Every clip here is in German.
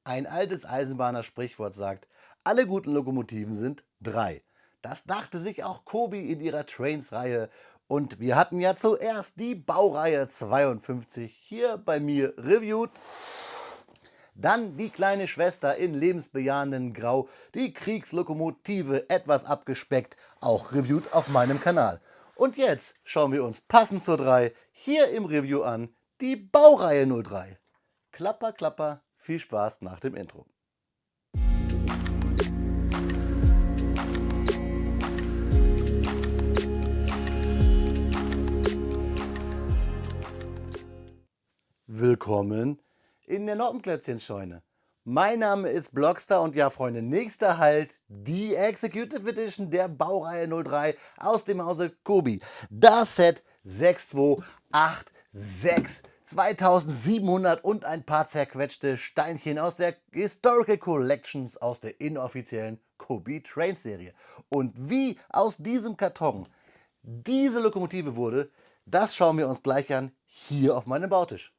Ein altes Eisenbahner-Sprichwort sagt, alle guten Lokomotiven sind drei. Das dachte sich auch Kobi in ihrer Trains-Reihe. Und wir hatten ja zuerst die Baureihe 52 hier bei mir reviewed. Dann die kleine Schwester in lebensbejahenden Grau, die Kriegslokomotive etwas abgespeckt, auch reviewed auf meinem Kanal. Und jetzt schauen wir uns passend zur 3 hier im Review an, die Baureihe 03. Klapper, klapper, viel Spaß nach dem Intro. Willkommen in der Noppenklötzchenscheune. Mein Name ist Blockstar und ja, Freunde, nächster Halt die Executive Edition der Baureihe 03 aus dem Hause Kobi. Das Set 6286, 2700 und ein paar zerquetschte Steinchen aus der Historical Collections aus der inoffiziellen Kobi Train Serie. Und wie aus diesem Karton diese Lokomotive wurde, das schauen wir uns gleich an hier auf meinem Bautisch.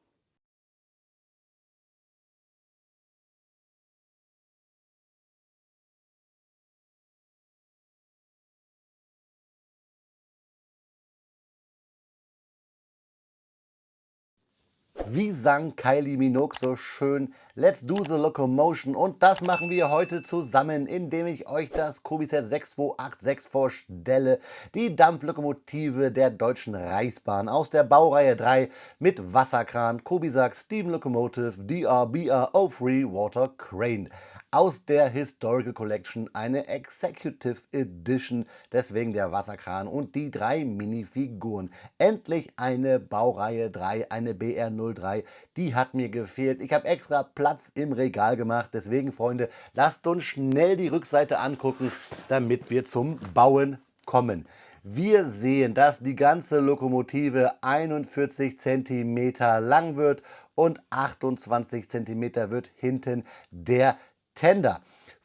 Wie sang Kylie Minogue so schön, let's do the locomotion, und das machen wir heute zusammen, indem ich euch das Kobi-Set 6286 vorstelle, die Dampflokomotive der Deutschen Reichsbahn aus der Baureihe 3 mit Wasserkran, Kobi-Sack, Steam Locomotive, DRBR O3 Water Crane. Aus der Historical Collection eine Executive Edition, deswegen der Wasserkran und die 3 Minifiguren. Endlich eine Baureihe 3, eine BR03, die hat mir gefehlt. Ich habe extra Platz im Regal gemacht, deswegen Freunde, lasst uns schnell die Rückseite angucken, damit wir zum Bauen kommen. Wir sehen, dass die ganze Lokomotive 41 cm lang wird und 28 cm wird hinten der Tender.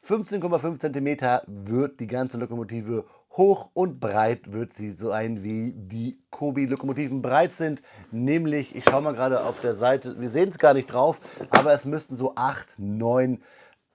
15,5 cm wird die ganze Lokomotive hoch und breit wird sie so ein wie die Kobi-Lokomotiven breit sind. Nämlich, ich schaue mal gerade auf der Seite, wir sehen es gar nicht drauf, aber es müssten so 8, 9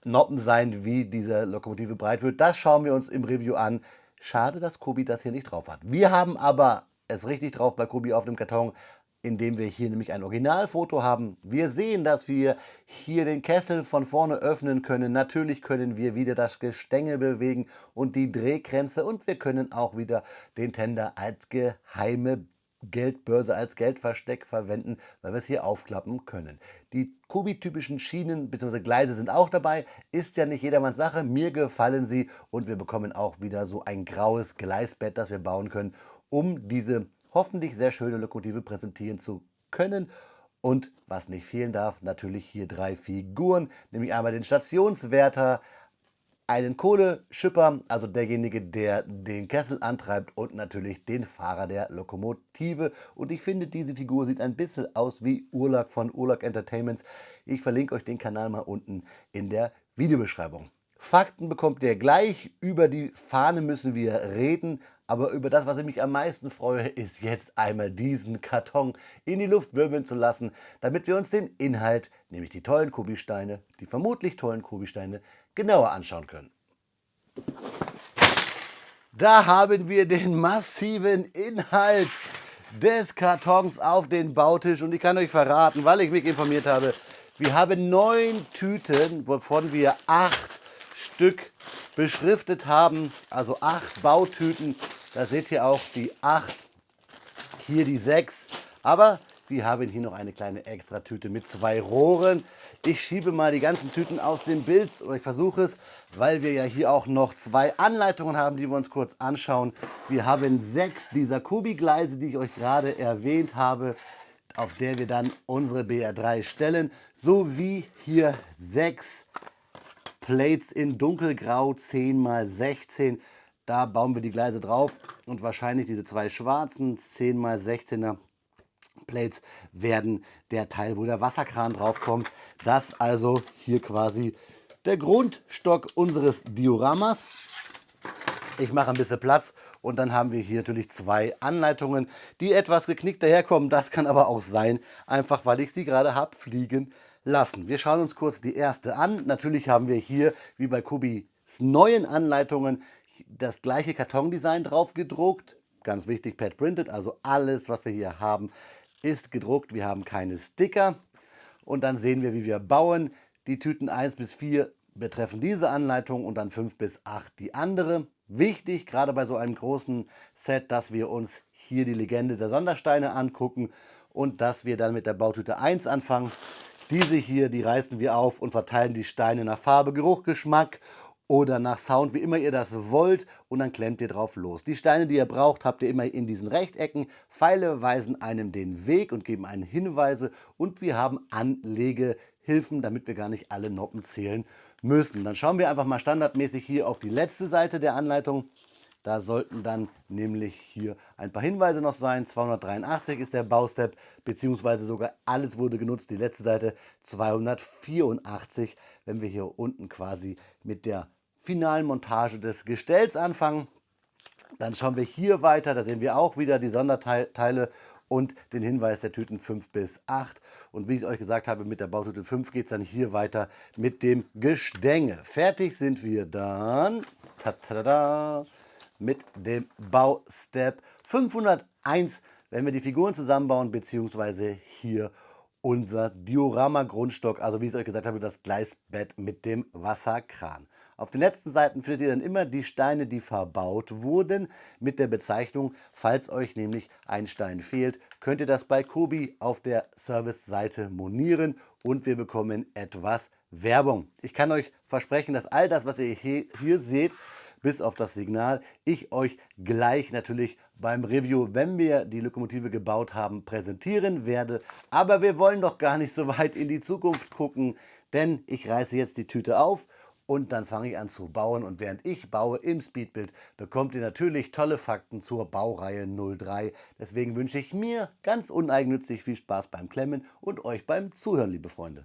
Noppen sein, wie diese Lokomotive breit wird. Das schauen wir uns im Review an. Schade, dass Kobi das hier nicht drauf hat. Wir haben aber es richtig drauf bei Kobi auf dem Karton, indem wir hier nämlich ein Originalfoto haben. Wir sehen, dass wir hier den Kessel von vorne öffnen können. Natürlich können wir wieder das Gestänge bewegen und die Drehkränze, und wir können auch wieder den Tender als geheime Geldbörse, als Geldversteck verwenden, weil wir es hier aufklappen können. Die Kobi-typischen Schienen bzw. Gleise sind auch dabei. Ist ja nicht jedermanns Sache. Mir gefallen sie, und wir bekommen auch wieder so ein graues Gleisbett, das wir bauen können, um diese hoffentlich sehr schöne Lokomotive präsentieren zu können. Und was nicht fehlen darf, natürlich hier 3 Figuren, nämlich einmal den Stationswärter, einen Kohleschipper, also derjenige, der den Kessel antreibt, und natürlich den Fahrer der Lokomotive. Und ich finde, diese Figur sieht ein bisschen aus wie Urlag von Urlag Entertainments. Ich verlinke euch den Kanal mal unten in der Videobeschreibung. Fakten bekommt ihr gleich, über die Fahne müssen wir reden, aber über das, was ich mich am meisten freue, ist jetzt einmal diesen Karton in die Luft wirbeln zu lassen, damit wir uns den Inhalt, nämlich die tollen Kobi-Steine, die vermutlich tollen Kobi-Steine, genauer anschauen können. Da haben wir den massiven Inhalt des Kartons auf den Bautisch, und ich kann euch verraten, weil ich mich informiert habe, wir haben 9 Tüten, wovon wir 8 Stück beschriftet haben, also 8 Bautüten. Da seht ihr auch die 8, hier die 6, aber wir haben hier noch eine kleine Extratüte mit 2 Rohren. Ich schiebe mal die ganzen Tüten aus dem Bild, oder ich versuche es, weil wir ja hier auch noch 2 Anleitungen haben, die wir uns kurz anschauen. Wir haben 6 dieser Kobi-Gleise, die ich euch gerade erwähnt habe, auf der wir dann unsere BR3 stellen, sowie hier 6 Plates in dunkelgrau 10 x 16. Da bauen wir die Gleise drauf, und wahrscheinlich diese 2 schwarzen 10 x 16er Plates werden der Teil, wo der Wasserkran drauf kommt. Das also hier quasi der Grundstock unseres Dioramas. Ich mache ein bisschen Platz, und dann haben wir hier natürlich 2 Anleitungen, die etwas geknickt daherkommen. Das kann aber auch sein, einfach weil ich sie gerade habe fliegen lassen. Wir schauen uns kurz die erste an. Natürlich haben wir hier, wie bei Kubis neuen Anleitungen, das gleiche Kartondesign drauf gedruckt. Ganz wichtig, Pad Printed, also alles, was wir hier haben, ist gedruckt. Wir haben keine Sticker. Und dann sehen wir, wie wir bauen. Die Tüten 1 bis 4 betreffen diese Anleitung und dann 5 bis 8 die andere. Wichtig, gerade bei so einem großen Set, dass wir uns hier die Legende der Sondersteine angucken und dass wir dann mit der Bautüte 1 anfangen. Diese hier, die reißen wir auf und verteilen die Steine nach Farbe, Geruch, Geschmack oder nach Sound, wie immer ihr das wollt, und dann klemmt ihr drauf los. Die Steine, die ihr braucht, habt ihr immer in diesen Rechtecken. Pfeile weisen einem den Weg und geben einen Hinweise, und wir haben Anlegehilfen, damit wir gar nicht alle Noppen zählen müssen. Dann schauen wir einfach mal standardmäßig hier auf die letzte Seite der Anleitung. Da sollten dann nämlich hier ein paar Hinweise noch sein. 283 ist der Baustep, beziehungsweise sogar alles wurde genutzt. Die letzte Seite 284, wenn wir hier unten quasi mit der finalen Montage des Gestells anfangen. Dann schauen wir hier weiter, da sehen wir auch wieder die Sonderteile und den Hinweis der Tüten 5 bis 8. Und wie ich es euch gesagt habe, mit der Bautüte 5 geht es dann hier weiter mit dem Gestänge. Fertig sind wir dann mit dem Baustep 501, wenn wir die Figuren zusammenbauen, beziehungsweise hier unser Diorama-Grundstock, also wie ich es euch gesagt habe, das Gleisbett mit dem Wasserkran. Auf den letzten Seiten findet ihr dann immer die Steine, die verbaut wurden, mit der Bezeichnung. Falls euch nämlich ein Stein fehlt, könnt ihr das bei Kubi auf der Service-Seite monieren und wir bekommen etwas Werbung. Ich kann euch versprechen, dass all das, was ihr hier seht, bis auf das Signal, ich euch gleich natürlich beim Review, wenn wir die Lokomotive gebaut haben, präsentieren werde. Aber wir wollen doch gar nicht so weit in die Zukunft gucken, denn ich reiße jetzt die Tüte auf und dann fange ich an zu bauen. Und während ich baue im Speedbild, bekommt ihr natürlich tolle Fakten zur Baureihe 03. Deswegen wünsche ich mir ganz uneigennützig viel Spaß beim Klemmen und euch beim Zuhören, liebe Freunde.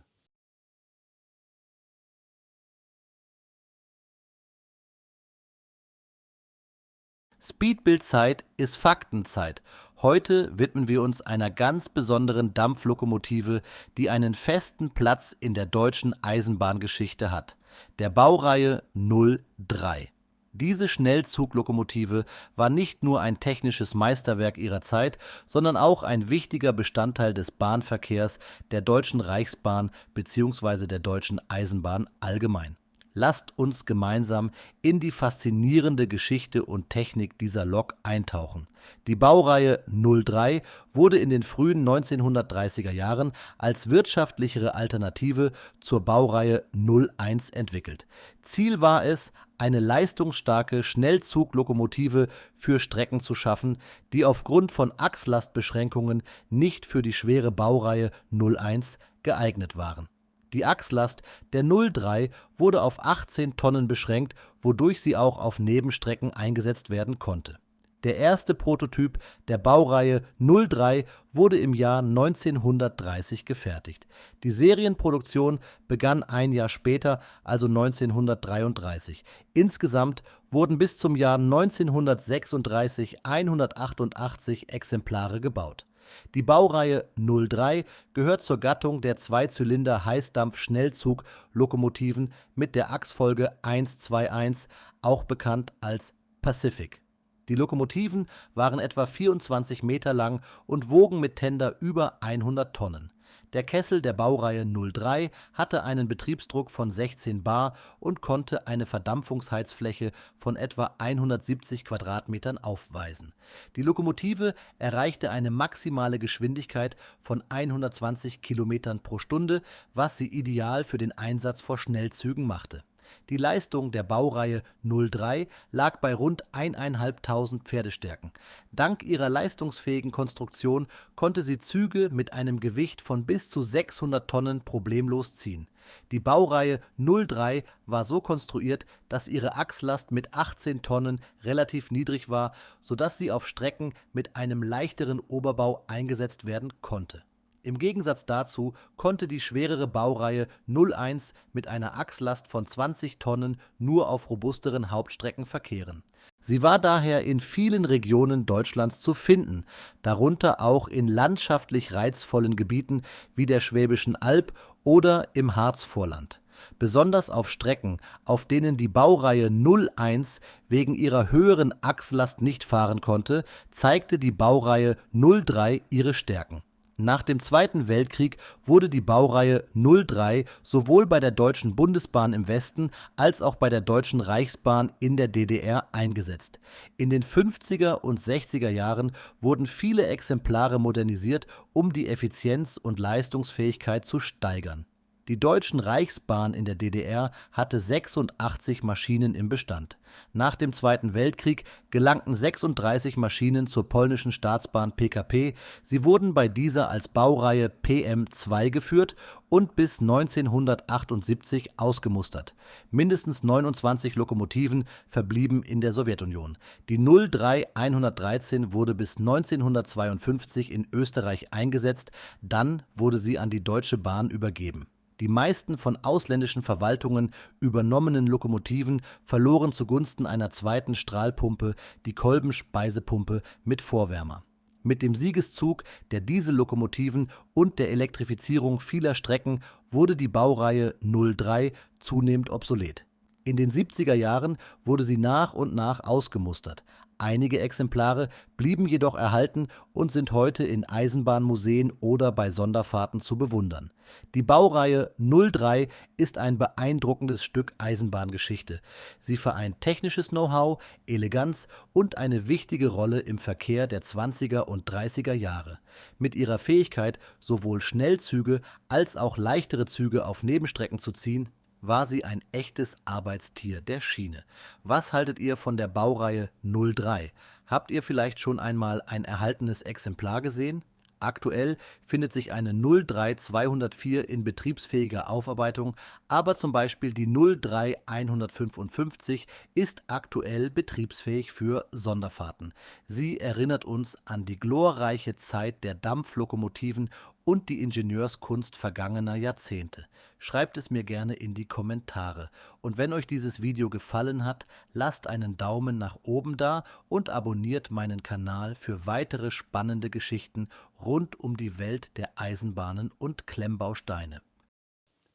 Speedbild-Zeit ist Faktenzeit. Heute widmen wir uns einer ganz besonderen Dampflokomotive, die einen festen Platz in der deutschen Eisenbahngeschichte hat, der Baureihe 03. Diese Schnellzuglokomotive war nicht nur ein technisches Meisterwerk ihrer Zeit, sondern auch ein wichtiger Bestandteil des Bahnverkehrs der Deutschen Reichsbahn bzw. der Deutschen Eisenbahn allgemein. Lasst uns gemeinsam in die faszinierende Geschichte und Technik dieser Lok eintauchen. Die Baureihe 03 wurde in den frühen 1930er Jahren als wirtschaftlichere Alternative zur Baureihe 01 entwickelt. Ziel war es, eine leistungsstarke Schnellzuglokomotive für Strecken zu schaffen, die aufgrund von Achslastbeschränkungen nicht für die schwere Baureihe 01 geeignet waren. Die Achslast der 03 wurde auf 18 Tonnen beschränkt, wodurch sie auch auf Nebenstrecken eingesetzt werden konnte. Der erste Prototyp der Baureihe 03 wurde im Jahr 1930 gefertigt. Die Serienproduktion begann ein Jahr später, also 1933. Insgesamt wurden bis zum Jahr 1936 188 Exemplare gebaut. Die Baureihe 03 gehört zur Gattung der Zweizylinder-Heißdampf-Schnellzug-Lokomotiven mit der Achsfolge 121, auch bekannt als Pacific. Die Lokomotiven waren etwa 24 Meter lang und wogen mit Tender über 100 Tonnen. Der Kessel der Baureihe 03 hatte einen Betriebsdruck von 16 bar und konnte eine Verdampfungsheizfläche von etwa 170 Quadratmetern aufweisen. Die Lokomotive erreichte eine maximale Geschwindigkeit von 120 Kilometern pro Stunde, was sie ideal für den Einsatz vor Schnellzügen machte. Die Leistung der Baureihe 03 lag bei rund 1.500 Pferdestärken. Dank ihrer leistungsfähigen Konstruktion konnte sie Züge mit einem Gewicht von bis zu 600 Tonnen problemlos ziehen. Die Baureihe 03 war so konstruiert, dass ihre Achslast mit 18 Tonnen relativ niedrig war, sodass sie auf Strecken mit einem leichteren Oberbau eingesetzt werden konnte. Im Gegensatz dazu konnte die schwerere Baureihe 01 mit einer Achslast von 20 Tonnen nur auf robusteren Hauptstrecken verkehren. Sie war daher in vielen Regionen Deutschlands zu finden, darunter auch in landschaftlich reizvollen Gebieten wie der Schwäbischen Alb oder im Harzvorland. Besonders auf Strecken, auf denen die Baureihe 01 wegen ihrer höheren Achslast nicht fahren konnte, zeigte die Baureihe 03 ihre Stärken. Nach dem Zweiten Weltkrieg wurde die Baureihe 03 sowohl bei der Deutschen Bundesbahn im Westen als auch bei der Deutschen Reichsbahn in der DDR eingesetzt. In den 50er und 60er Jahren wurden viele Exemplare modernisiert, um die Effizienz und Leistungsfähigkeit zu steigern. Die Deutschen Reichsbahn in der DDR hatte 86 Maschinen im Bestand. Nach dem Zweiten Weltkrieg gelangten 36 Maschinen zur polnischen Staatsbahn PKP, sie wurden bei dieser als Baureihe PM2 geführt und bis 1978 ausgemustert. Mindestens 29 Lokomotiven verblieben in der Sowjetunion. Die 03 113 wurde bis 1952 in Österreich eingesetzt, dann wurde sie an die Deutsche Bahn übergeben. Die meisten von ausländischen Verwaltungen übernommenen Lokomotiven verloren zugunsten einer zweiten Strahlpumpe die Kolbenspeisepumpe mit Vorwärmer. Mit dem Siegeszug der Diesellokomotiven und der Elektrifizierung vieler Strecken wurde die Baureihe 03 zunehmend obsolet. In den 70er Jahren wurde sie nach und nach ausgemustert. Einige Exemplare blieben jedoch erhalten und sind heute in Eisenbahnmuseen oder bei Sonderfahrten zu bewundern. Die Baureihe 03 ist ein beeindruckendes Stück Eisenbahngeschichte. Sie vereint technisches Know-how, Eleganz und eine wichtige Rolle im Verkehr der 20er und 30er Jahre. Mit ihrer Fähigkeit, sowohl Schnellzüge als auch leichtere Züge auf Nebenstrecken zu ziehen, war sie ein echtes Arbeitstier der Schiene. Was haltet ihr von der Baureihe 03? Habt ihr vielleicht schon einmal ein erhaltenes Exemplar gesehen? Aktuell findet sich eine 03 204 in betriebsfähiger Aufarbeitung, aber zum Beispiel die 03 155 ist aktuell betriebsfähig für Sonderfahrten. Sie erinnert uns an die glorreiche Zeit der Dampflokomotiven und die Ingenieurskunst vergangener Jahrzehnte. Schreibt es mir gerne in die Kommentare. Und wenn euch dieses Video gefallen hat, lasst einen Daumen nach oben da und abonniert meinen Kanal für weitere spannende Geschichten rund um die Welt der Eisenbahnen und Klemmbausteine.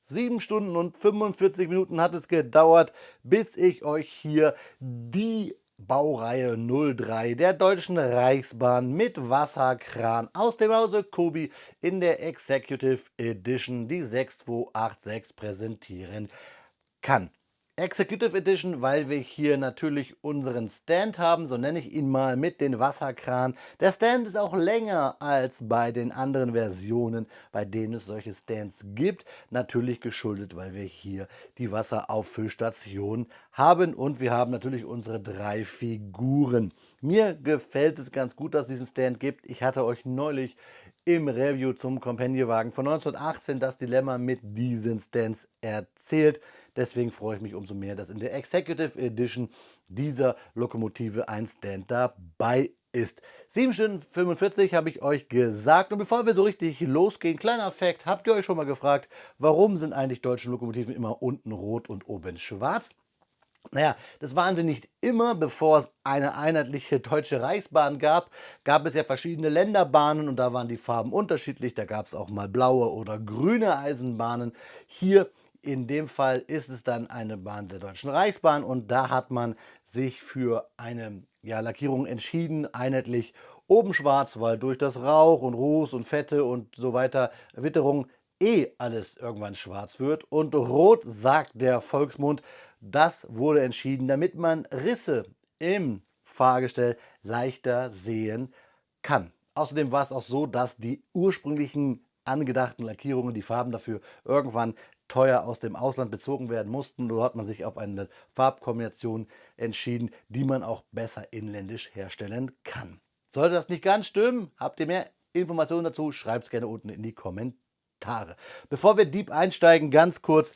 7 Stunden und 45 Minuten hat es gedauert, bis ich euch hier die Baureihe 03 der Deutschen Reichsbahn mit Wasserkran aus dem Hause Kobi in der Executive Edition, die 6286, präsentieren kann. Executive Edition, weil wir hier natürlich unseren Stand haben, so nenne ich ihn mal, mit den Wasserkran. Der Stand ist auch länger als bei den anderen Versionen, bei denen es solche Stands gibt. Natürlich geschuldet, weil wir hier die Wasserauffüllstation haben und wir haben natürlich unsere 3 Figuren. Mir gefällt es ganz gut, dass es diesen Stand gibt. Ich hatte euch neulich im Review zum Companion-Wagen von 1918 das Dilemma mit diesen Stands erzählt. Deswegen freue ich mich umso mehr, dass in der Executive Edition dieser Lokomotive ein Stand dabei ist. 7 Stunden 45 habe ich euch gesagt. Und bevor wir so richtig losgehen, kleiner Fakt, habt ihr euch schon mal gefragt, warum sind eigentlich deutsche Lokomotiven immer unten rot und oben schwarz? Naja, das waren sie nicht immer. Bevor es eine einheitliche Deutsche Reichsbahn gab, gab es ja verschiedene Länderbahnen und da waren die Farben unterschiedlich. Da gab es auch mal blaue oder grüne Eisenbahnen. Hier in dem Fall ist es dann eine Bahn der Deutschen Reichsbahn und da hat man sich für eine Lackierung entschieden, einheitlich oben schwarz, weil durch das Rauch und Ruß und Fette und so weiter, Witterung, alles irgendwann schwarz wird. Und rot, sagt der Volksmund, das wurde entschieden, damit man Risse im Fahrgestell leichter sehen kann. Außerdem war es auch so, dass die ursprünglichen angedachten Lackierungen, die Farben dafür, irgendwann teuer aus dem Ausland bezogen werden mussten. So hat man sich auf eine Farbkombination entschieden, die man auch besser inländisch herstellen kann. Sollte das nicht ganz stimmen, habt ihr mehr Informationen dazu, schreibt es gerne unten in die Kommentare. Bevor wir deep einsteigen, ganz kurz: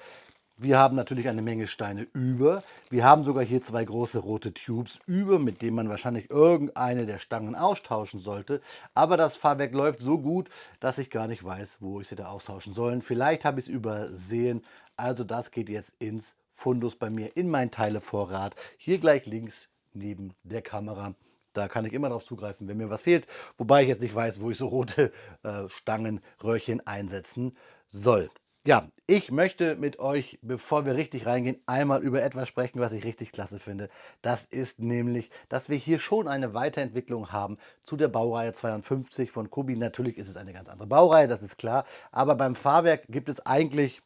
Wir haben natürlich eine Menge Steine über. Wir haben sogar hier 2 große rote Tubes über, mit denen man wahrscheinlich irgendeine der Stangen austauschen sollte. Aber das Fahrwerk läuft so gut, dass ich gar nicht weiß, wo ich sie da austauschen soll. Vielleicht habe ich es übersehen. Also das geht jetzt ins Fundus bei mir in meinen Teilevorrat. Hier gleich links neben der Kamera. Da kann ich immer darauf zugreifen, wenn mir was fehlt. Wobei ich jetzt nicht weiß, wo ich so rote Stangen, Röhrchen einsetzen soll. Ja, ich möchte mit euch, bevor wir richtig reingehen, einmal über etwas sprechen, was ich richtig klasse finde. Das ist nämlich, dass wir hier schon eine Weiterentwicklung haben zu der Baureihe 52 von Kobi. Natürlich ist es eine ganz andere Baureihe, das ist klar. Aber beim Fahrwerk gibt es eigentlich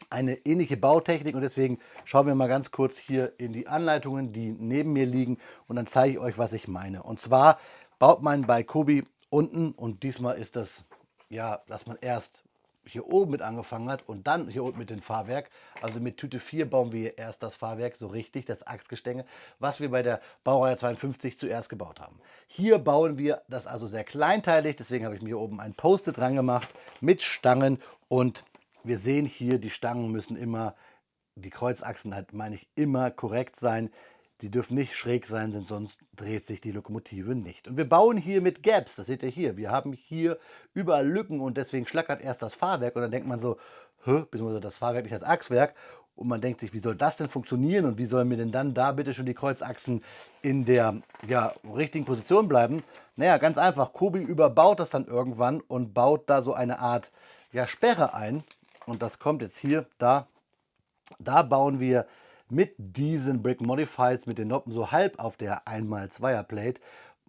eine ähnliche Bautechnik und deswegen schauen wir mal ganz kurz hier in die Anleitungen, die neben mir liegen, und dann zeige ich euch, was ich meine. Und zwar baut man bei Kobi unten, und diesmal ist das, ja, dass man erst hier oben mit angefangen hat und dann hier unten mit dem Fahrwerk. Also mit Tüte 4 bauen wir erst das Fahrwerk so richtig, das Achsgestänge, was wir bei der Baureihe 52 zuerst gebaut haben. Hier bauen wir das also sehr kleinteilig, deswegen habe ich mir hier oben ein Post-it dran gemacht mit Stangen, und wir sehen hier, die Stangen müssen immer, die Kreuzachsen halt, meine ich, immer korrekt sein. Die dürfen nicht schräg sein, denn sonst dreht sich die Lokomotive nicht. Und wir bauen hier mit Gaps, das seht ihr hier. Wir haben hier überall Lücken und deswegen schlackert erst das Fahrwerk und dann denkt man so, beziehungsweise das Fahrwerk nicht das Achswerk. Und man denkt sich, wie soll das denn funktionieren und wie sollen mir denn dann da bitte schon die Kreuzachsen in der, ja, richtigen Position bleiben? Naja, ganz einfach, Kobi überbaut das dann irgendwann und baut da so eine Art, ja, Sperre ein. Und das kommt jetzt hier, da bauen wir mit diesen Brick Modifieds, mit den Noppen so halb auf der 1x2er Plate,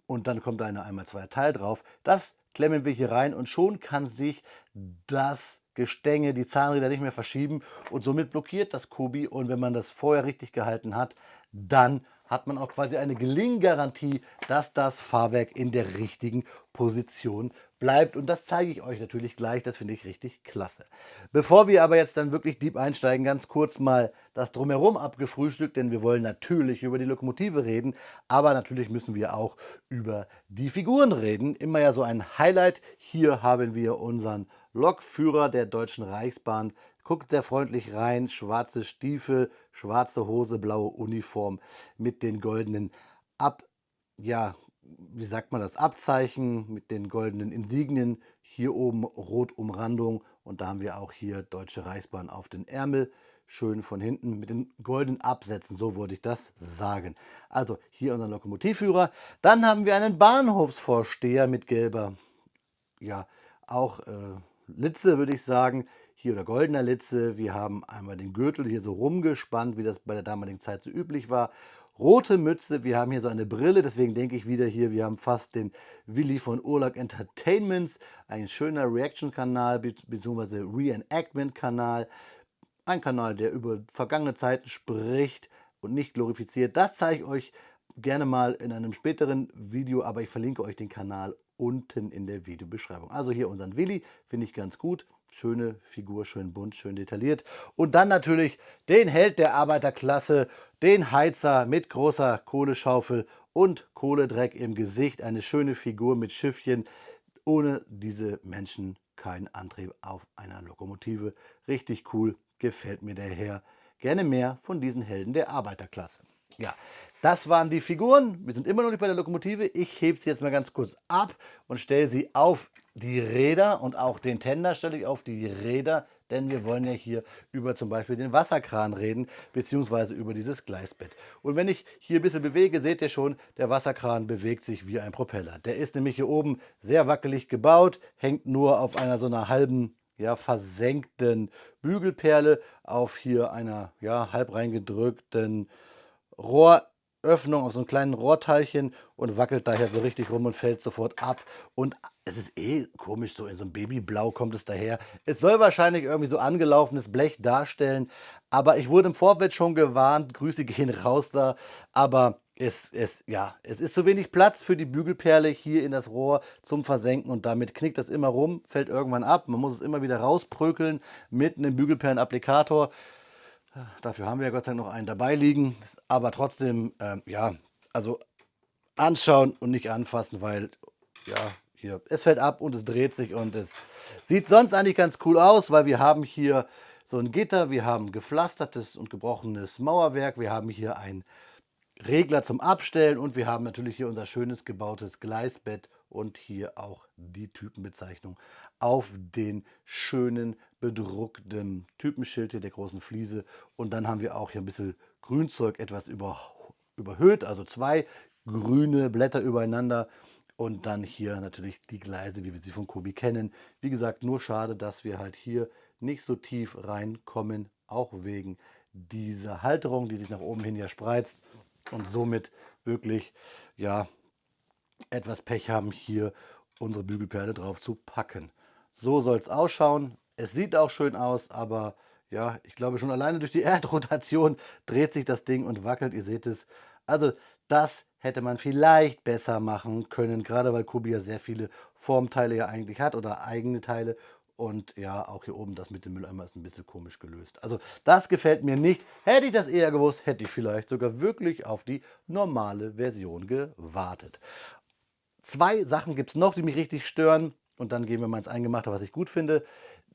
und dann kommt da eine 1x2er Teil drauf. Das klemmen wir hier rein und schon kann sich das Gestänge, die Zahnräder nicht mehr verschieben und somit blockiert das Kobi, und wenn man das vorher richtig gehalten hat, dann hat man auch quasi eine Gelinggarantie, dass das Fahrwerk in der richtigen Position bleibt. Und das zeige ich euch natürlich gleich. Das finde ich richtig klasse. Bevor wir aber jetzt dann wirklich deep einsteigen, ganz kurz mal das Drumherum abgefrühstückt, denn wir wollen natürlich über die Lokomotive reden, aber natürlich müssen wir auch über die Figuren reden. Immer ja so ein Highlight. Hier haben wir unseren Lokführer der Deutschen Reichsbahn. Guckt sehr freundlich rein, schwarze Stiefel, schwarze Hose, blaue Uniform mit den goldenen ja, wie sagt man das, Abzeichen, mit den goldenen Insignien. Hier oben rot Umrandung, und da haben wir auch hier Deutsche Reichsbahn auf den Ärmel. Schön von hinten mit den goldenen Absätzen, so würde ich das sagen. Also hier unser Lokomotivführer. Dann haben wir einen Bahnhofsvorsteher mit gelber, ja, auch Litze, würde ich sagen. Hier oder goldener Litze. Wir haben einmal den Gürtel hier so rumgespannt, wie das bei der damaligen Zeit so üblich war. Rote Mütze, wir haben hier so eine Brille, deswegen denke ich wieder hier, wir haben fast den Willi von Urlaub Entertainments. Ein schöner Reaction-Kanal bzw. Reenactment-Kanal. Ein Kanal, der über vergangene Zeiten spricht und nicht glorifiziert. Das zeige ich euch gerne mal in einem späteren Video, aber ich verlinke euch den Kanal unten in der Videobeschreibung. Also hier unseren Willi, finde ich ganz gut. Schöne Figur, schön bunt, schön detailliert. Und dann natürlich den Held der Arbeiterklasse, den Heizer mit großer Kohleschaufel und Kohledreck im Gesicht. Eine schöne Figur mit Schiffchen. Ohne diese Menschen kein Antrieb auf einer Lokomotive. Richtig cool, gefällt mir der Herr. Gerne mehr von diesen Helden der Arbeiterklasse. Ja, das waren die Figuren. Wir sind immer noch nicht bei der Lokomotive. Ich hebe sie jetzt mal ganz kurz ab und stelle sie auf die Räder, und auch den Tender stelle ich auf die Räder, denn wir wollen ja hier über zum Beispiel den Wasserkran reden, beziehungsweise über dieses Gleisbett. Und wenn ich hier ein bisschen bewege, seht ihr schon, der Wasserkran bewegt sich wie ein Propeller. Der ist nämlich hier oben sehr wackelig gebaut, hängt nur auf einer so einer halben, ja, versenkten Bügelperle, auf hier einer, ja, halb reingedrückten Rohröffnung, auf so einem kleinen Rohrteilchen, und wackelt daher so richtig rum und fällt sofort ab. Und es ist eh komisch, so in so einem Babyblau kommt es daher. Es soll wahrscheinlich irgendwie so angelaufenes Blech darstellen, aber ich wurde im Vorfeld schon gewarnt, Grüße gehen raus da, aber ja, es ist zu wenig Platz für die Bügelperle hier in das Rohr zum Versenken, und damit knickt das immer rum, fällt irgendwann ab. Man muss es immer wieder rausprökeln mit einem Bügelperlenapplikator. Dafür haben wir ja Gott sei Dank noch einen dabei liegen. Aber trotzdem, ja, also anschauen und nicht anfassen, weil, ja, hier, es fällt ab und es dreht sich, und es sieht sonst eigentlich ganz cool aus, weil wir haben hier so ein Gitter, wir haben gepflastertes und gebrochenes Mauerwerk, wir haben hier ein Regler zum Abstellen und wir haben natürlich hier unser schönes gebautes Gleisbett und hier auch die Typenbezeichnung auf den schönen bedruckten Typenschild hier der großen Fliese. Und dann haben wir auch hier ein bisschen Grünzeug etwas überhöht, also zwei grüne Blätter übereinander. Und dann hier natürlich die Gleise, wie wir sie von Kobi kennen. Wie gesagt, nur schade, dass wir halt hier nicht so tief reinkommen, auch wegen dieser Halterung, die sich nach oben hin ja spreizt und somit wirklich ja etwas Pech haben, hier unsere Bügelperle drauf zu packen. So soll es ausschauen. Es sieht auch schön aus, aber ja, ich glaube schon alleine durch die Erdrotation dreht sich das Ding und wackelt. Ihr seht es. Also das hätte man vielleicht besser machen können, gerade weil Kobi ja sehr viele Formteile ja eigentlich hat oder eigene Teile. Und ja, auch hier oben das mit dem Mülleimer ist ein bisschen komisch gelöst. Also das gefällt mir nicht. Hätte ich das eher gewusst, hätte ich vielleicht sogar wirklich auf die normale Version gewartet. Zwei Sachen gibt es noch, die mich richtig stören. Und dann gehen wir mal ins Eingemachte, was ich gut finde.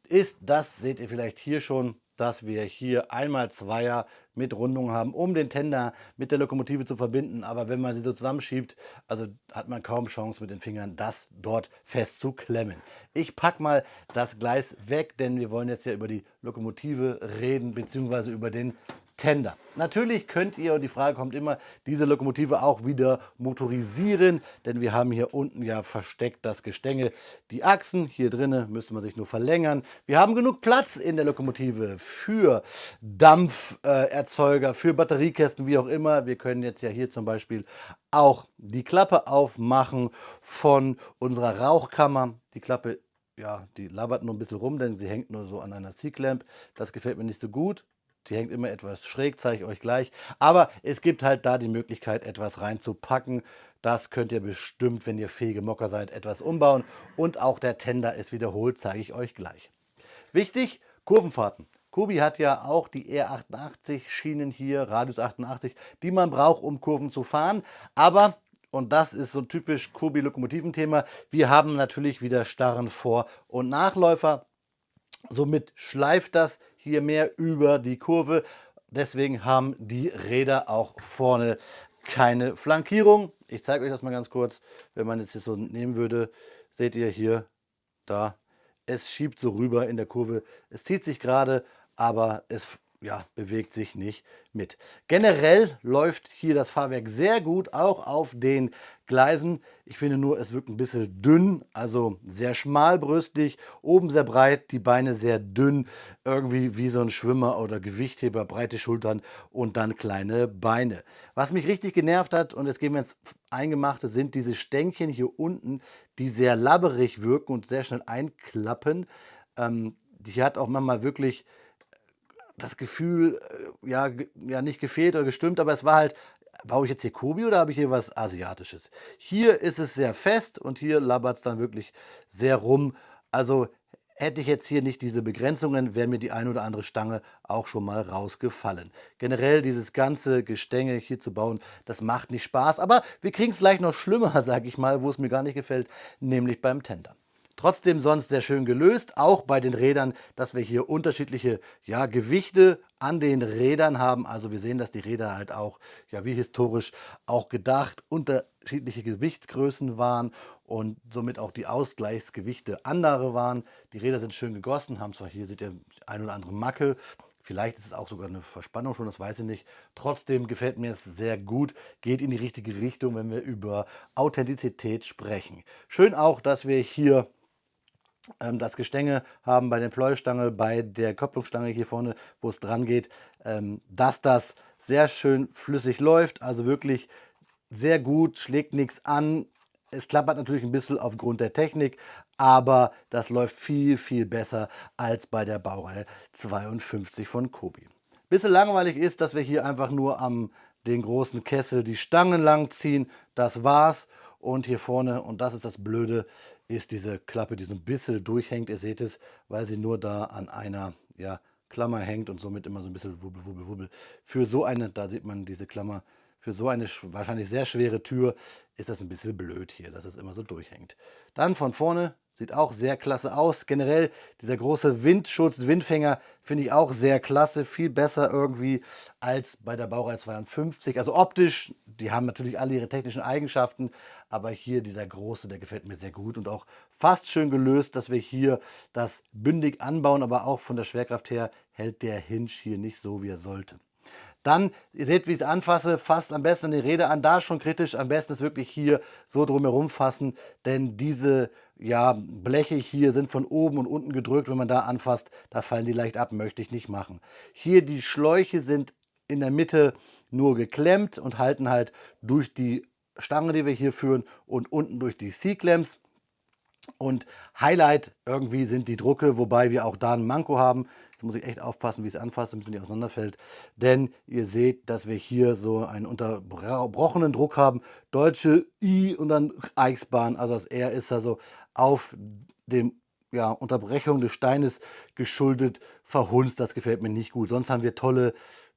Ist das, seht ihr vielleicht hier schon, dass wir hier einmal Zweier mit Rundung haben, um den Tender mit der Lokomotive zu verbinden. Aber wenn man sie so zusammenschiebt, also hat man kaum Chance mit den Fingern, das dort fest zu klemmen. Ich packe mal das Gleis weg, denn wir wollen jetzt ja über die Lokomotive reden, beziehungsweise über den Tender. Natürlich könnt ihr, und die Frage kommt immer, diese Lokomotive auch wieder motorisieren, denn wir haben hier unten ja versteckt das Gestänge, die Achsen. Hier drinnen müsste man sich nur verlängern. Wir haben genug Platz in der Lokomotive für Dampferzeuger, für Batteriekästen, wie auch immer. Wir können jetzt ja hier zum Beispiel auch die Klappe aufmachen von unserer Rauchkammer. Die Klappe, ja, die labert nur ein bisschen rum, denn sie hängt nur so an einer C-Clamp. Das gefällt mir nicht so gut. Die hängt immer etwas schräg, zeige ich euch gleich. Aber es gibt halt da die Möglichkeit, etwas reinzupacken. Das könnt ihr bestimmt, wenn ihr fähige Mocker seid, etwas umbauen. Und auch der Tender ist wiederholt, zeige ich euch gleich. Wichtig, Kurvenfahrten. Kobi hat ja auch die R88-Schienen hier, Radius 88, die man braucht, um Kurven zu fahren. Aber, und das ist so typisch Kobi-Lokomotiventhema, wir haben natürlich wieder starren Vor- und Nachläufer. Somit schleift das hier mehr über die Kurve. Deswegen haben die Räder auch vorne keine Flankierung. Ich zeige euch das mal ganz kurz. Wenn man jetzt hier so nehmen würde, seht ihr hier, da, es schiebt so rüber in der Kurve. Es zieht sich gerade, aber es ja, bewegt sich nicht mit. Generell läuft hier das Fahrwerk sehr gut, auch auf den Gleisen. Ich finde nur, es wirkt ein bisschen dünn, also sehr schmalbrüstig, oben sehr breit, die Beine sehr dünn, irgendwie wie so ein Schwimmer oder Gewichtheber, breite Schultern und dann kleine Beine. Was mich richtig genervt hat, und jetzt gehen wir ins Eingemachte, sind diese Stänkchen hier unten, die sehr labberig wirken und sehr schnell einklappen. Die hat auch manchmal wirklich das Gefühl, ja, nicht gefehlt oder gestimmt, aber es war halt, baue ich jetzt hier Kobi oder habe ich hier was Asiatisches? Hier ist es sehr fest und hier labbert es dann wirklich sehr rum. Also hätte ich jetzt hier nicht diese Begrenzungen, wäre mir die eine oder andere Stange auch schon mal rausgefallen. Generell dieses ganze Gestänge hier zu bauen, das macht nicht Spaß, aber wir kriegen es gleich noch schlimmer, sage ich mal, wo es mir gar nicht gefällt, nämlich beim Tender. Trotzdem sonst sehr schön gelöst, auch bei den Rädern, dass wir hier unterschiedliche ja, Gewichte an den Rädern haben. Also wir sehen, dass die Räder halt auch, ja wie historisch auch gedacht, unterschiedliche Gewichtsgrößen waren und somit auch die Ausgleichsgewichte andere waren. Die Räder sind schön gegossen, haben zwar hier, seht ihr, ein oder andere Mackel. Vielleicht ist es auch sogar eine Verspannung schon, das weiß ich nicht. Trotzdem gefällt mir es sehr gut, geht in die richtige Richtung, wenn wir über Authentizität sprechen. Schön auch, dass wir hier das Gestänge haben bei der Pleuelstange, bei der Kopplungsstange hier vorne, wo es dran geht, dass das sehr schön flüssig läuft, also wirklich sehr gut, schlägt nichts an. Es klappert natürlich ein bisschen aufgrund der Technik, aber das läuft viel, viel besser als bei der Baureihe 52 von Kobi. Bisschen langweilig ist, dass wir hier einfach nur am den großen Kessel die Stangen lang ziehen. Das war's. Und hier vorne, und das ist das Blöde, ist diese Klappe, die so ein bisschen durchhängt. Ihr seht es, weil sie nur da an einer ja, Klammer hängt und somit immer so ein bisschen wubbel, wubbel, wubbel. Für so eine, da sieht man diese Klammer, für so eine wahrscheinlich sehr schwere Tür ist das ein bisschen blöd hier, dass es immer so durchhängt. Dann von vorne Sieht auch sehr klasse aus. Generell dieser große Windschutz, Windfänger finde ich auch sehr klasse. Viel besser irgendwie als bei der Baureihe 52. Also optisch, die haben natürlich alle ihre technischen Eigenschaften. Aber hier dieser große, der gefällt mir sehr gut. Und auch fast schön gelöst, dass wir hier das bündig anbauen. Aber auch von der Schwerkraft her hält der Hinge hier nicht so, wie er sollte. Dann, ihr seht, wie ich es anfasse, fasst am besten die Räder an. Da schon kritisch, am besten ist wirklich hier so drumherum fassen, denn diese ja, Bleche hier sind von oben und unten gedrückt. Wenn man da anfasst, da fallen die leicht ab, möchte ich nicht machen. Hier die Schläuche sind in der Mitte nur geklemmt und halten halt durch die Stange, die wir hier führen, und unten durch die C-Clamps. Und Highlight irgendwie sind die Drucke, wobei wir auch da ein Manko haben. Jetzt muss ich echt aufpassen, wie ich es anfasse, damit es nicht auseinanderfällt. Denn ihr seht, dass wir hier so einen unterbrochenen Druck haben. Deutsche I und dann Eichsbahn, also das R ist also auf dem ja, Unterbrechung des Steines geschuldet, verhunzt. Das gefällt mir nicht gut. Sonst haben wir tolle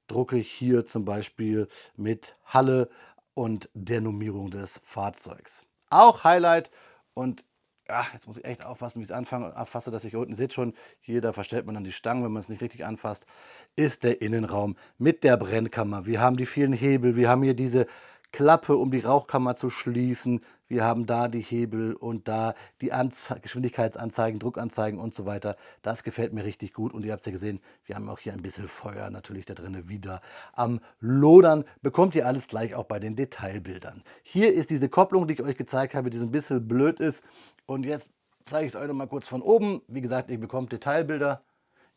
Drucke hier zum Beispiel mit Halle und der Nummerierung des Fahrzeugs. Auch Highlight und ja, jetzt muss ich echt aufpassen, wie ich es anfasse, dass ich unten, seht schon, hier, da verstellt man dann die Stangen, wenn man es nicht richtig anfasst, ist der Innenraum mit der Brennkammer. Wir haben die vielen Hebel, wir haben hier diese Klappe, um die Rauchkammer zu schließen. Wir haben da die Hebel und da die Geschwindigkeitsanzeigen, Druckanzeigen und so weiter. Das gefällt mir richtig gut. Und ihr habt es ja gesehen, wir haben auch hier ein bisschen Feuer natürlich da drin wieder am Lodern. Bekommt ihr alles gleich auch bei den Detailbildern. Hier ist diese Kopplung, die ich euch gezeigt habe, die so ein bisschen blöd ist. Und jetzt zeige ich es euch noch mal kurz von oben. Wie gesagt, ihr bekommt Detailbilder.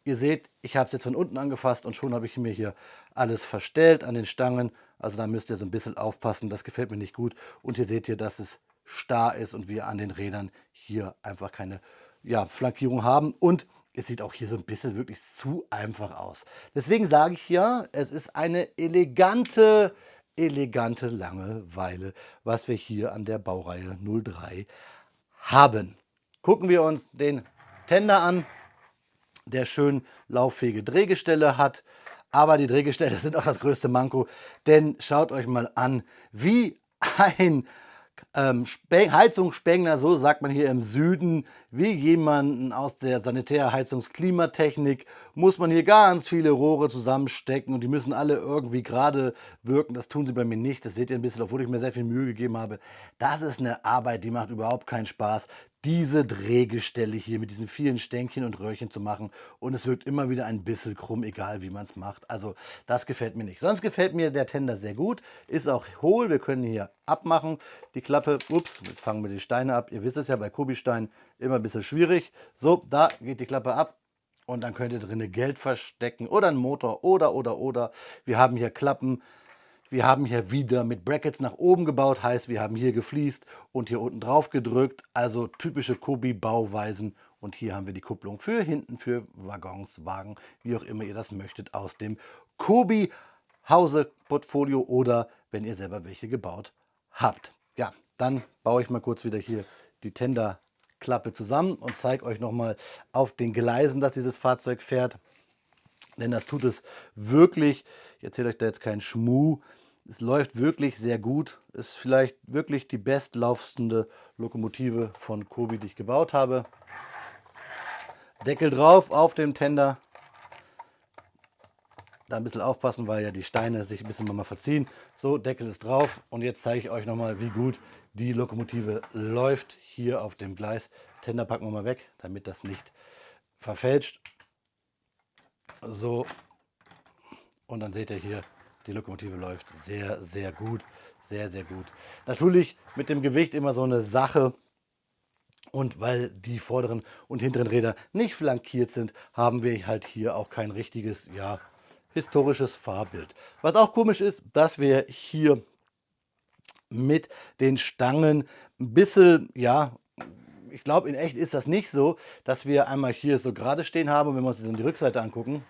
Ihr seht, ich habe es jetzt von unten angefasst und schon habe ich mir hier alles verstellt an den Stangen. Also da müsst ihr so ein bisschen aufpassen, das gefällt mir nicht gut. Und hier seht ihr, dass es starr ist und wir an den Rädern hier einfach keine ja, Flankierung haben. Und es sieht auch hier so ein bisschen wirklich zu einfach aus. Deswegen sage ich ja, es ist eine elegante Langeweile, was wir hier an der Baureihe 03 haben. Gucken wir uns den Tender an, der schön lauffähige Drehgestelle hat. Aber die Drehgestelle sind auch das größte Manko, denn schaut euch mal an, wie ein Heizungsspengler, so sagt man hier im Süden, wie jemanden aus der Sanitärheizungsklimatechnik, muss man hier ganz viele Rohre zusammenstecken und die müssen alle irgendwie gerade wirken. Das tun sie bei mir nicht. Das seht ihr ein bisschen, obwohl ich mir sehr viel Mühe gegeben habe. Das ist eine Arbeit, die macht überhaupt keinen Spaß, diese Drehgestelle hier mit diesen vielen Stänkchen und Röhrchen zu machen. Und es wirkt immer wieder ein bisschen krumm, egal wie man es macht. Also das gefällt mir nicht. Sonst gefällt mir der Tender sehr gut. Ist auch hohl. Wir können hier abmachen. Die Klappe, ups, jetzt fangen wir die Steine ab. Ihr wisst es ja, bei Kubi-Steinen immer ein bisschen schwierig. So, da geht die Klappe ab. Und dann könnt ihr drinnen Geld verstecken oder einen Motor oder. Wir haben hier Klappen. Wir haben hier wieder mit Brackets nach oben gebaut, heißt wir haben hier gefliest und hier unten drauf gedrückt, also typische Kobi-Bauweisen. Und hier haben wir die Kupplung für hinten, für Waggons, Wagen, wie auch immer ihr das möchtet, aus dem Kobi Hause-Portfolio oder wenn ihr selber welche gebaut habt. Ja, dann baue ich mal kurz wieder hier die Tenderklappe zusammen und zeige euch nochmal auf den Gleisen, dass dieses Fahrzeug fährt. Denn das tut es wirklich. Ich erzähle euch da jetzt keinen Schmuh. Es läuft wirklich sehr gut. Ist vielleicht wirklich die bestlaufende Lokomotive von Kobi, die ich gebaut habe. Deckel drauf auf dem Tender. Da ein bisschen aufpassen, weil ja die Steine sich ein bisschen mal verziehen. So, Deckel ist drauf. Und jetzt zeige ich euch nochmal, wie gut die Lokomotive läuft hier auf dem Gleis. Tender packen wir mal weg, damit das nicht verfälscht. So, und dann seht ihr hier, die Lokomotive läuft sehr, sehr gut. Sehr, sehr gut. Natürlich mit dem Gewicht immer so eine Sache. Und weil die vorderen und hinteren Räder nicht flankiert sind, haben wir halt hier auch kein richtiges, ja, historisches Fahrbild. Was auch komisch ist, dass wir hier mit den Stangen ein bisschen, ja, ich glaube, in echt ist das nicht so, dass wir einmal hier so gerade stehen haben. Und wenn wir uns dann die Rückseite angucken,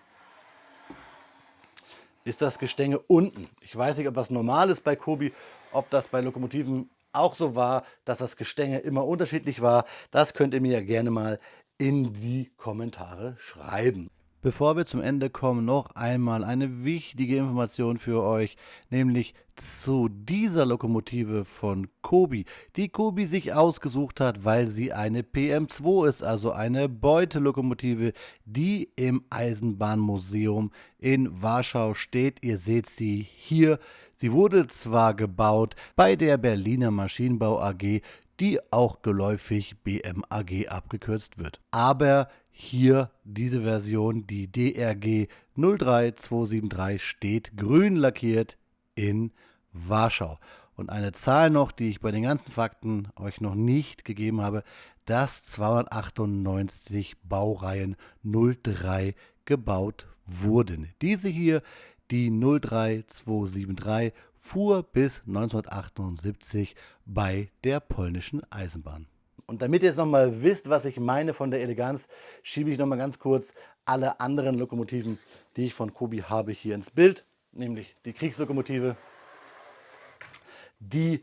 ist das Gestänge unten. Ich weiß nicht, ob das normal ist bei Kobi, ob das bei Lokomotiven auch so war, dass das Gestänge immer unterschiedlich war. Das könnt ihr mir ja gerne mal in die Kommentare schreiben. Bevor wir zum Ende kommen, noch einmal eine wichtige Information für euch, nämlich zu dieser Lokomotive von Kobi, die Kobi sich ausgesucht hat, weil sie eine PM2 ist, also eine Beutelokomotive, die im Eisenbahnmuseum in Warschau steht. Ihr seht sie hier. Sie wurde zwar gebaut bei der Berliner Maschinenbau AG, die auch geläufig BMAG abgekürzt wird. Aber hier diese Version, die DRG 03273, steht grün lackiert in Warschau. Und eine Zahl noch, die ich bei den ganzen Fakten euch noch nicht gegeben habe, dass 298 Baureihen 03 gebaut wurden. Diese hier, die 03273, fuhr bis 1978 bei der polnischen Eisenbahn. Und damit ihr jetzt nochmal wisst, was ich meine von der Eleganz, schiebe ich nochmal ganz kurz alle anderen Lokomotiven, die ich von Kobi habe, hier ins Bild. Nämlich die Kriegslokomotive, die,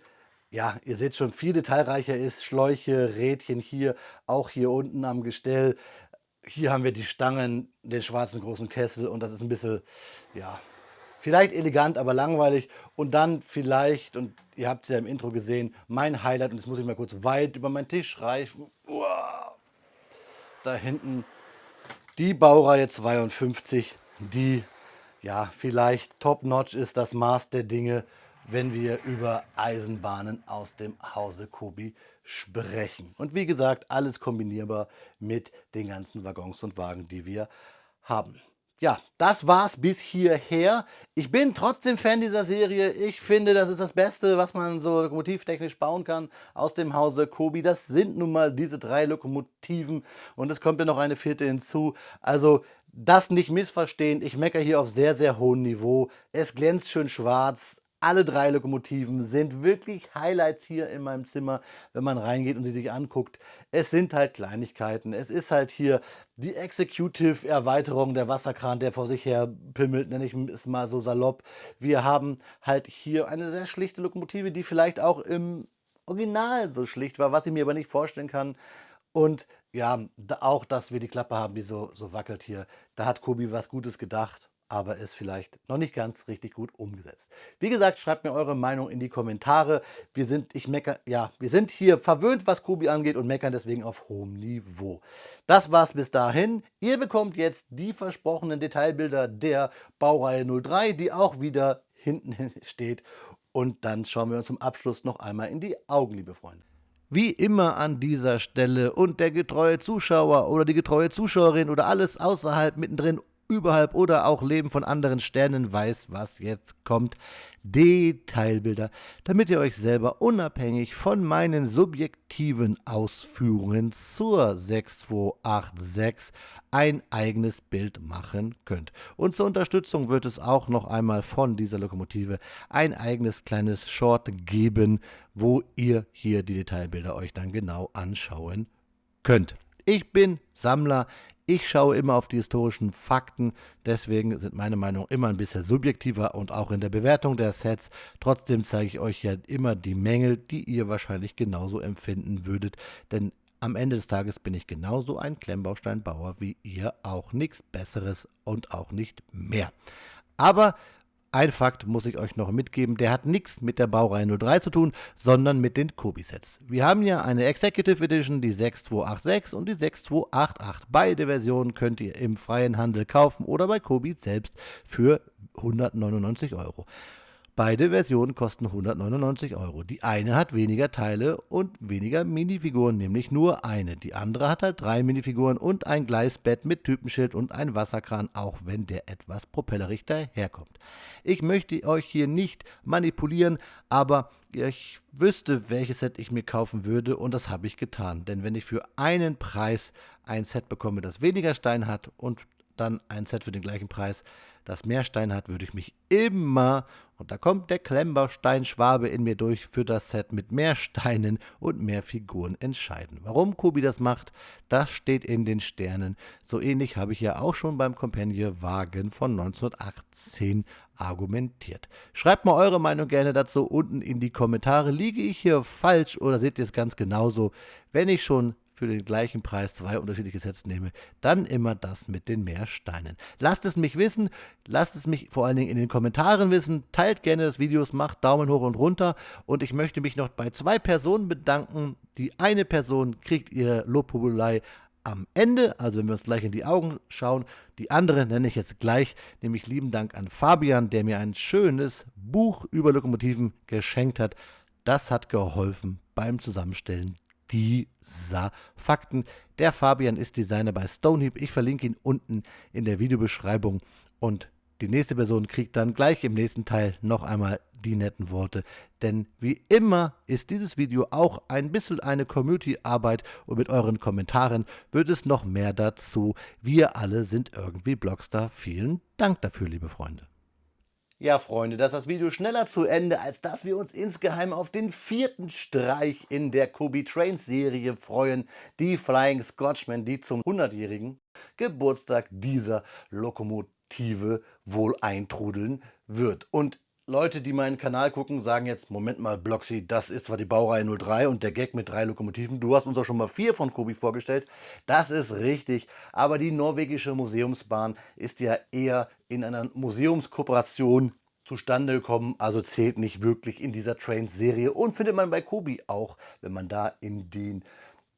ja, ihr seht schon, viel detailreicher ist. Schläuche, Rädchen hier, auch hier unten am Gestell. Hier haben wir die Stangen, den schwarzen großen Kessel und das ist ein bisschen, ja, vielleicht elegant, aber langweilig. Und dann vielleicht, und ihr habt es ja im Intro gesehen, mein Highlight, und jetzt muss ich mal kurz weit über meinen Tisch reichen. Uah. Da hinten die Baureihe 52, die ja vielleicht top-notch ist, das Maß der Dinge, wenn wir über Eisenbahnen aus dem Hause Kobi sprechen. Und wie gesagt, alles kombinierbar mit den ganzen Waggons und Wagen, die wir haben. Ja, das war's bis hierher. Ich bin trotzdem Fan dieser Serie. Ich finde, das ist das Beste, was man so lokomotivtechnisch bauen kann aus dem Hause Kobi. Das sind nun mal diese 3 Lokomotiven und es kommt ja noch eine 4. hinzu. Also das nicht missverstehen. Ich meckere hier auf sehr, sehr hohem Niveau. Es glänzt schön schwarz. Alle 3 Lokomotiven sind wirklich Highlights hier in meinem Zimmer, wenn man reingeht und sie sich anguckt. Es sind halt Kleinigkeiten. Es ist halt hier die Executive-Erweiterung, der Wasserkran, der vor sich her pimmelt, nenne ich es mal so salopp. Wir haben halt hier eine sehr schlichte Lokomotive, die vielleicht auch im Original so schlicht war, was ich mir aber nicht vorstellen kann. Und ja, auch, dass wir die Klappe haben, die so wackelt hier. Da hat Kobi was Gutes gedacht, aber ist vielleicht noch nicht ganz richtig gut umgesetzt. Wie gesagt, schreibt mir eure Meinung in die Kommentare. Wir sind hier verwöhnt, was Kobi angeht und meckern deswegen auf hohem Niveau. Das war's bis dahin. Ihr bekommt jetzt die versprochenen Detailbilder der Baureihe 03, die auch wieder hinten steht. Und dann schauen wir uns zum Abschluss noch einmal in die Augen, liebe Freunde. Wie immer an dieser Stelle und der getreue Zuschauer oder die getreue Zuschauerin oder alles außerhalb, mittendrin, überhalb oder auch Leben von anderen Sternen weiß, was jetzt kommt. Detailbilder, damit ihr euch selber unabhängig von meinen subjektiven Ausführungen zur 6286 ein eigenes Bild machen könnt. Und zur Unterstützung wird es auch noch einmal von dieser Lokomotive ein eigenes kleines Short geben, wo ihr hier die Detailbilder euch dann genau anschauen könnt. Ich bin Sammler. Ich schaue immer auf die historischen Fakten, deswegen sind meine Meinungen immer ein bisschen subjektiver und auch in der Bewertung der Sets. Trotzdem zeige ich euch ja immer die Mängel, die ihr wahrscheinlich genauso empfinden würdet, denn am Ende des Tages bin ich genauso ein Klemmbausteinbauer wie ihr, auch nichts Besseres und auch nicht mehr. Aber ein Fakt muss ich euch noch mitgeben, der hat nichts mit der Baureihe 03 zu tun, sondern mit den Kobi-Sets. Wir haben ja eine Executive Edition, die 6286 und die 6288. Beide Versionen könnt ihr im freien Handel kaufen oder bei Kobi selbst für 199 Euro. Beide Versionen kosten 199 Euro. Die eine hat weniger Teile und weniger Minifiguren, nämlich nur eine. Die andere hat halt 3 Minifiguren und ein Gleisbett mit Typenschild und ein Wasserkran, auch wenn der etwas propellerig daherkommt. Ich möchte euch hier nicht manipulieren, aber ich wüsste, welches Set ich mir kaufen würde und das habe ich getan. Denn wenn ich für einen Preis ein Set bekomme, das weniger Stein hat und dann ein Set für den gleichen Preis, das mehr Stein hat, würde ich mich immer, und da kommt der Klemmbaustein-Schwabe in mir durch, für das Set mit mehr Steinen und mehr Figuren entscheiden. Warum Kobi das macht, das steht in den Sternen. So ähnlich habe ich ja auch schon beim Companion-Wagen von 1918 argumentiert. Schreibt mal eure Meinung gerne dazu unten in die Kommentare. Liege ich hier falsch oder seht ihr es ganz genauso? Wenn ich schon für den gleichen Preis 2 unterschiedliche Sets nehme, dann immer das mit den mehr Steinen. Lasst es mich wissen, lasst es mich vor allen Dingen in den Kommentaren wissen, teilt gerne das Video, macht Daumen hoch und runter und ich möchte mich noch bei 2 Personen bedanken. Die eine Person kriegt ihre Lobhudelei am Ende, also wenn wir uns gleich in die Augen schauen. Die andere nenne ich jetzt gleich, nämlich lieben Dank an Fabian, der mir ein schönes Buch über Lokomotiven geschenkt hat. Das hat geholfen beim Zusammenstellen dieser Fakten. Der Fabian ist Designer bei Stoneheap. Ich verlinke ihn unten in der Videobeschreibung und die nächste Person kriegt dann gleich im nächsten Teil noch einmal die netten Worte. Denn wie immer ist dieses Video auch ein bisschen eine Community-Arbeit und mit euren Kommentaren wird es noch mehr dazu. Wir alle sind irgendwie Blockstar. Vielen Dank dafür, liebe Freunde. Ja, Freunde, das ist das Video schneller zu Ende, als dass wir uns insgeheim auf den 4. Streich in der Kobe Trains Serie freuen. Die Flying Scotchmen, die zum 100-jährigen Geburtstag dieser Lokomotive wohl eintrudeln wird. Und Leute, die meinen Kanal gucken, sagen jetzt, Moment mal, Bloxy, das ist zwar die Baureihe 03 und der Gag mit 3 Lokomotiven. Du hast uns auch schon mal 4 von Kobe vorgestellt. Das ist richtig, aber die norwegische Museumsbahn ist ja eher in einer Museumskooperation zustande gekommen, also zählt nicht wirklich in dieser Trains-Serie und findet man bei Kobe auch, wenn man da in den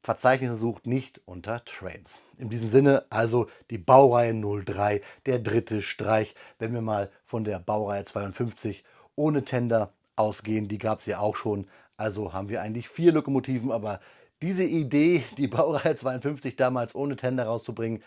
Verzeichnissen sucht, nicht unter Trains. In diesem Sinne also die Baureihe 03, der 3. Streich, wenn wir mal von der Baureihe 52 ohne Tender ausgehen, die gab es ja auch schon, also haben wir eigentlich 4 Lokomotiven, aber diese Idee, die Baureihe 52 damals ohne Tender rauszubringen,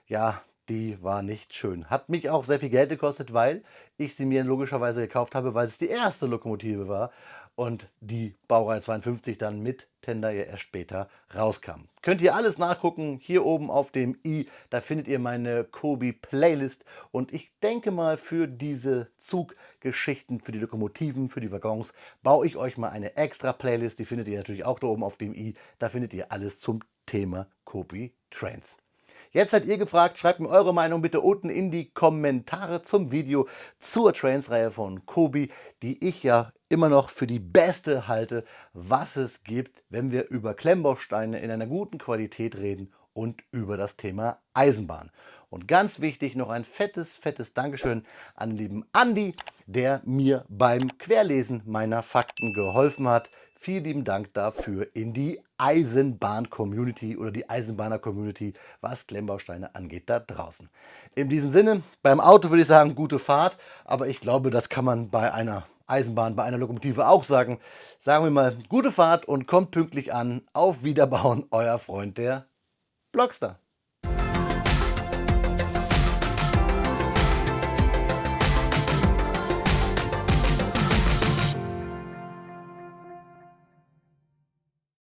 ja, die war nicht schön. Hat mich auch sehr viel Geld gekostet, weil ich sie mir logischerweise gekauft habe, weil es die erste Lokomotive war und die Baureihe 52 dann mit Tender ja erst später rauskam. Könnt ihr alles nachgucken, hier oben auf dem i, da findet ihr meine Kobe Playlist und ich denke mal für diese Zuggeschichten, für die Lokomotiven, für die Waggons, baue ich euch mal eine extra Playlist, die findet ihr natürlich auch da oben auf dem i, da findet ihr alles zum Thema Kobe Trains. Jetzt seid ihr gefragt, schreibt mir eure Meinung bitte unten in die Kommentare zum Video zur Trains-Reihe von Kobe, die ich ja immer noch für die beste halte, was es gibt, wenn wir über Klemmbausteine in einer guten Qualität reden und über das Thema Eisenbahn. Und ganz wichtig, noch ein fettes Dankeschön an den lieben Andi, der mir beim Querlesen meiner Fakten geholfen hat. Vielen lieben Dank dafür in die Eisenbahn-Community oder die Eisenbahner-Community, was Klemmbausteine angeht da draußen. In diesem Sinne, beim Auto würde ich sagen, gute Fahrt, aber ich glaube, das kann man bei einer Eisenbahn, bei einer Lokomotive auch sagen. Sagen wir mal, gute Fahrt und kommt pünktlich an. Auf Wiederbauen, euer Freund, der Blockstar.